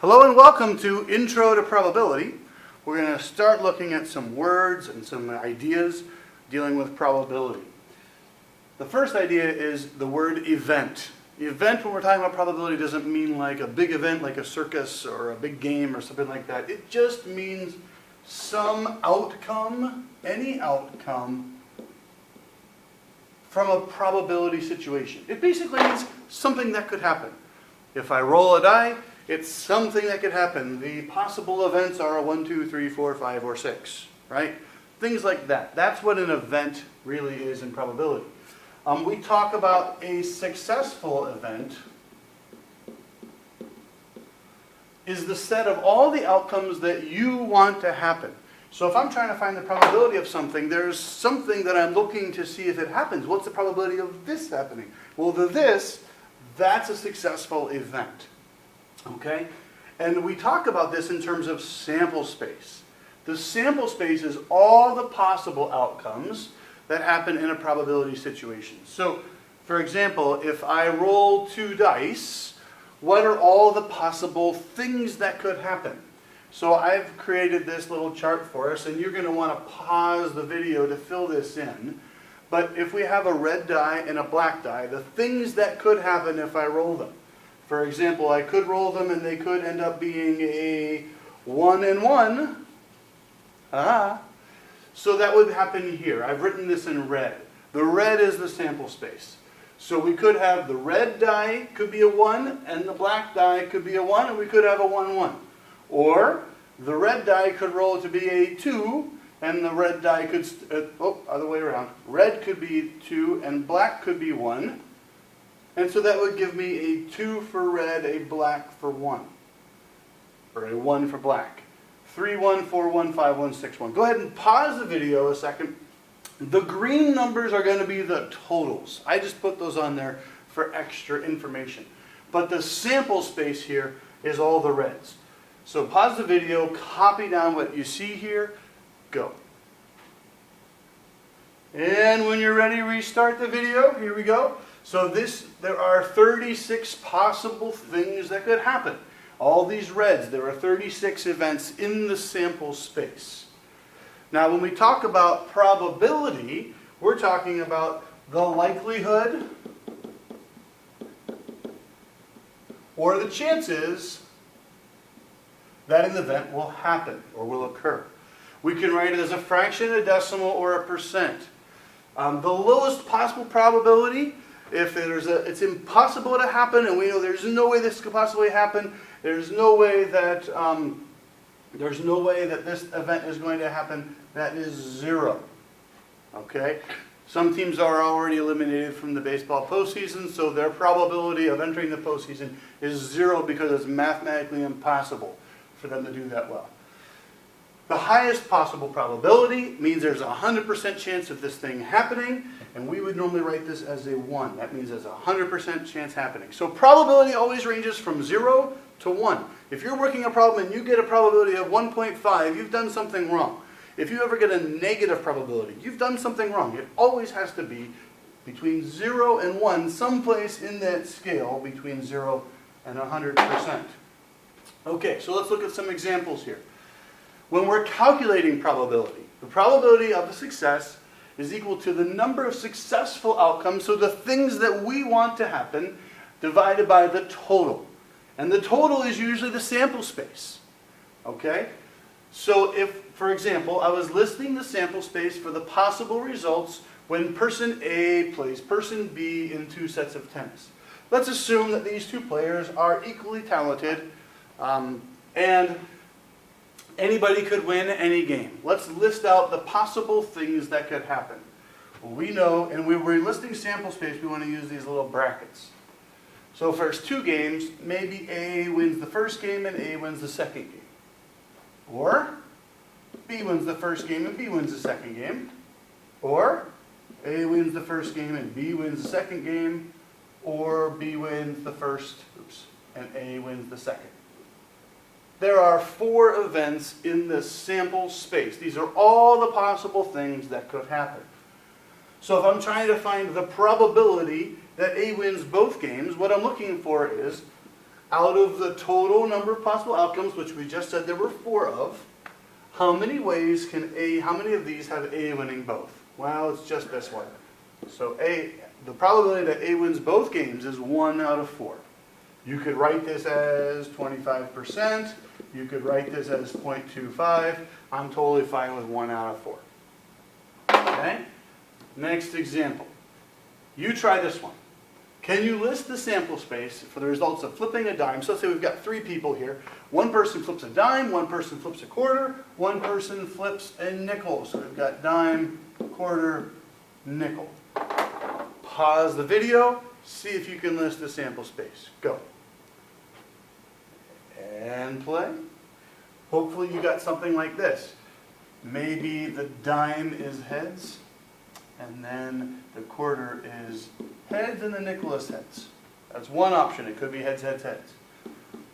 Hello and welcome to Intro to Probability. We're going to start looking at some words and some ideas dealing with probability. The first idea is the word event. The event, when we're talking about probability, doesn't mean like a big event like a circus or a big game or something like that. It just means some outcome, any outcome from a probability situation. It basically means something that could happen. If I roll a die, it's something that could happen. The possible events are 1, 2, 3, 4, 5, or 6, right? Things like that. That's what an event really is in probability. We talk about a successful event is the set of all the outcomes that you want to happen. So if I'm trying to find the probability of something, there's something that I'm looking to see if it happens. What's the probability of this happening? Well, that's a successful event. Okay? And we talk about this in terms of sample space. The sample space is all the possible outcomes that happen in a probability situation. So, for example, if I roll 2 dice, what are all the possible things that could happen? So I've created this little chart for us, and you're going to want to pause the video to fill this in. But if we have a red die and a black die, the things that could happen if I roll them. For example, I could roll them and they could end up being a 1 and 1. So that would happen here. I've written this in red. The red is the sample space. So we could have the red die could be a 1 and the black die could be a 1, and we could have a 1, 1. Or the red die could roll to be a 2 and the red die could, other way around. Red could be 2 and black could be 1. And so that would give me a 2 for red, a black for 1. Or a 1 for black. 3, 1, 4, 1, 5, 1, 6, 1. Go ahead and pause the video a second. The green numbers are going to be the totals. I just put those on there for extra information. But the sample space here is all the reds. So pause the video, copy down what you see here, go. And when you're ready, restart the video. Here we go. So there are 36 possible things that could happen. All these reds, there are 36 events in the sample space. Now when we talk about probability, we're talking about the likelihood or the chances that an event will happen or will occur. We can write it as a fraction, a decimal, or a percent. The lowest possible probability, if it's impossible to happen, and we know there's no way this could possibly happen, there's no way that this event is going to happen, that is 0. Okay? Some teams are already eliminated from the baseball postseason, so their probability of entering the postseason is 0 because it's mathematically impossible for them to do that well. The highest possible probability means there's a 100% chance of this thing happening, and we would normally write this as a 1. That means there's a 100% chance happening. So probability always ranges from 0 to 1. If you're working a problem and you get a probability of 1.5, you've done something wrong. If you ever get a negative probability, you've done something wrong. It always has to be between 0 and 1, someplace in that scale between 0 and 100%. Okay, so let's look at some examples here. When we're calculating probability, the probability of a success is equal to the number of successful outcomes, so the things that we want to happen, divided by the total. And the total is usually the sample space. Okay? So if, for example, I was listing the sample space for the possible results when person A plays person B in 2 sets of tennis. Let's assume that these 2 players are equally talented, and anybody could win any game. Let's list out the possible things that could happen. Well, we know, and when we're listing sample space, we want to use these little brackets. So if there's 2 games, maybe A wins the first game and A wins the second game. Or B wins the first game and B wins the second game. Or A wins the first game and B wins the second game. Or B wins the first, and A wins the second. There are 4 events in the sample space. These are all the possible things that could happen. So if I'm trying to find the probability that A wins both games, what I'm looking for is out of the total number of possible outcomes, which we just said there were 4 of, how many of these have A winning both? Well, it's just this one. So the probability that A wins both games is 1 out of 4. You could write this as 25%. You could write this as 0.25. I'm totally fine with 1 out of 4. Okay? Next example. You try this one. Can you list the sample space for the results of flipping a dime? So let's say we've got 3 people here. One person flips a dime, one person flips a quarter, one person flips a nickel. So we've got dime, quarter, nickel. Pause the video, see if you can list the sample space. Go. And play. Hopefully you got something like this. Maybe the dime is heads, and then the quarter is heads, and the nickel is heads. That's one option. It could be heads, heads, heads.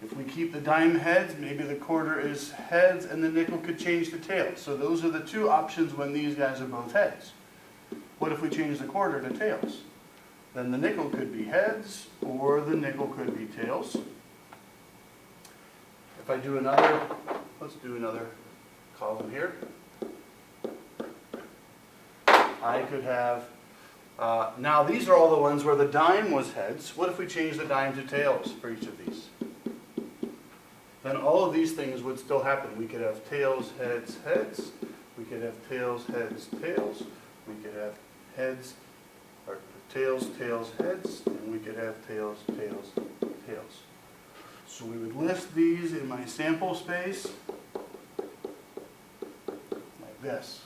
If we keep the dime heads, maybe the quarter is heads, and the nickel could change to tails. So those are the 2 options when these guys are both heads. What if we change the quarter to tails? Then the nickel could be heads, or the nickel could be tails. If I do another, let's do another column here. I could have, now these are all the ones where the dime was heads. What if we change the dime to tails for each of these? Then all of these things would still happen. We could have tails, heads, heads. We could have tails, heads, tails. We could have heads, or tails, tails, heads. And we could have tails, tails, tails. So we would list these in my sample space like this.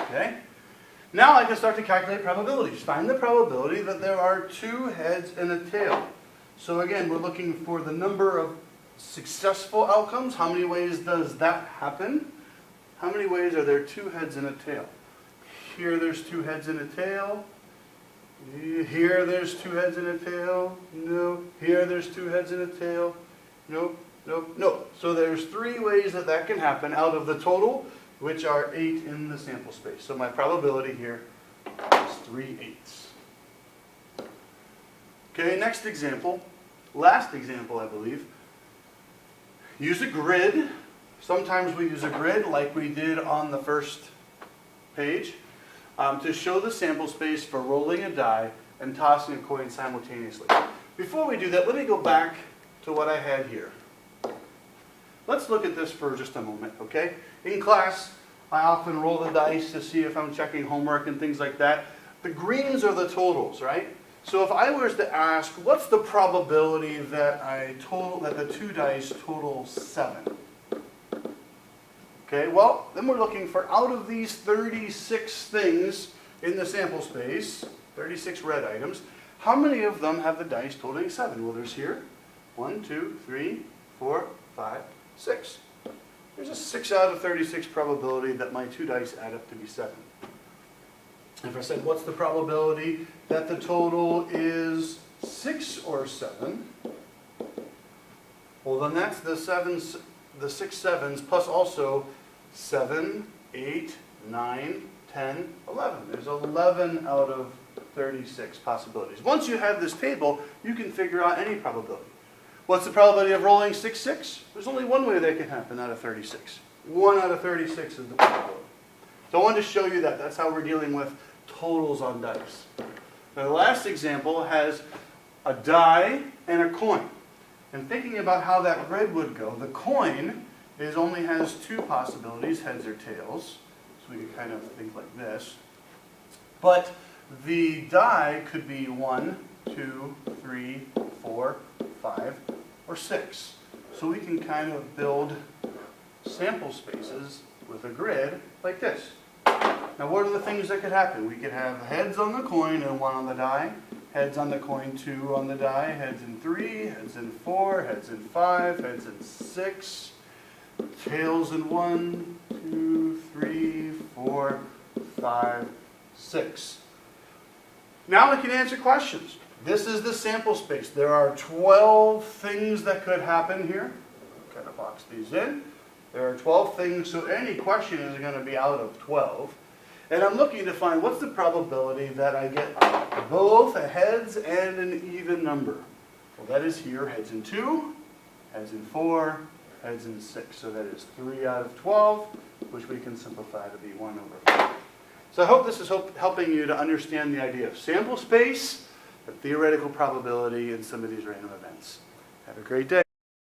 Okay? Now I can start to calculate probabilities. Find the probability that there are 2 heads and a tail. So again, we're looking for the number of successful outcomes. How many ways does that happen? How many ways are there 2 heads and a tail? Here there's 2 heads and a tail. Here there's 2 heads and a tail. No. Here there's 2 heads and a tail. Nope, nope, nope. So there's 3 ways that that can happen out of the total, which are 8 in the sample space. So my probability here is 3/8. Okay, next example, last example I believe. Use a grid. Sometimes we use a grid like we did on the first page to show the sample space for rolling a die and tossing a coin simultaneously. Before we do that, let me go back to what I had here. Let's look at this for just a moment, okay? In class, I often roll the dice to see if I'm checking homework and things like that. The greens are the totals, right? So if I was to ask, what's the probability that the 2 dice total 7? Okay, well, then we're looking for out of these 36 things in the sample space, 36 red items, how many of them have the dice totaling 7? Well, there's here 1, 2, 3, 4, 5, 6. There's a 6 out of 36 probability that my 2 dice add up to be 7. If I said, what's the probability that the total is 6 or 7? Well, then that's the 6 sevens plus also 7, 8, 9, 10, 11. There's 11 out of 36 possibilities. Once you have this table, you can figure out any probability. What's the probability of rolling 6, 6? There's only one way that can happen out of 36. 1 out of 36 is the probability. So I wanted to show you that. That's how we're dealing with totals on dice. Now, the last example has a die and a coin. And thinking about how that grid would go, the coin only has 2 possibilities, heads or tails. So we can kind of think like this. But the die could be 1, 2, 3, 4, 5, or 6. So we can kind of build sample spaces with a grid like this. Now what are the things that could happen? We could have heads on the coin and 1 on the die, heads on the coin, 2 on the die, heads in 3, heads in 4, heads in 5, heads in 6, tails in 1, 2, 3, 4, 5, 6. Now we can answer questions. This is the sample space. There are 12 things that could happen here. Kind of box these in. There are 12 things, so any question is going to be out of 12. And I'm looking to find what's the probability that I get both a heads and an even number. Well, that is here, heads in 2, heads in 4, heads in 6. So that is 3 out of 12, which we can simplify to be 1 over 4. So I hope this is helping you to understand the idea of sample space, the theoretical probability, and some of these random events. Have a great day.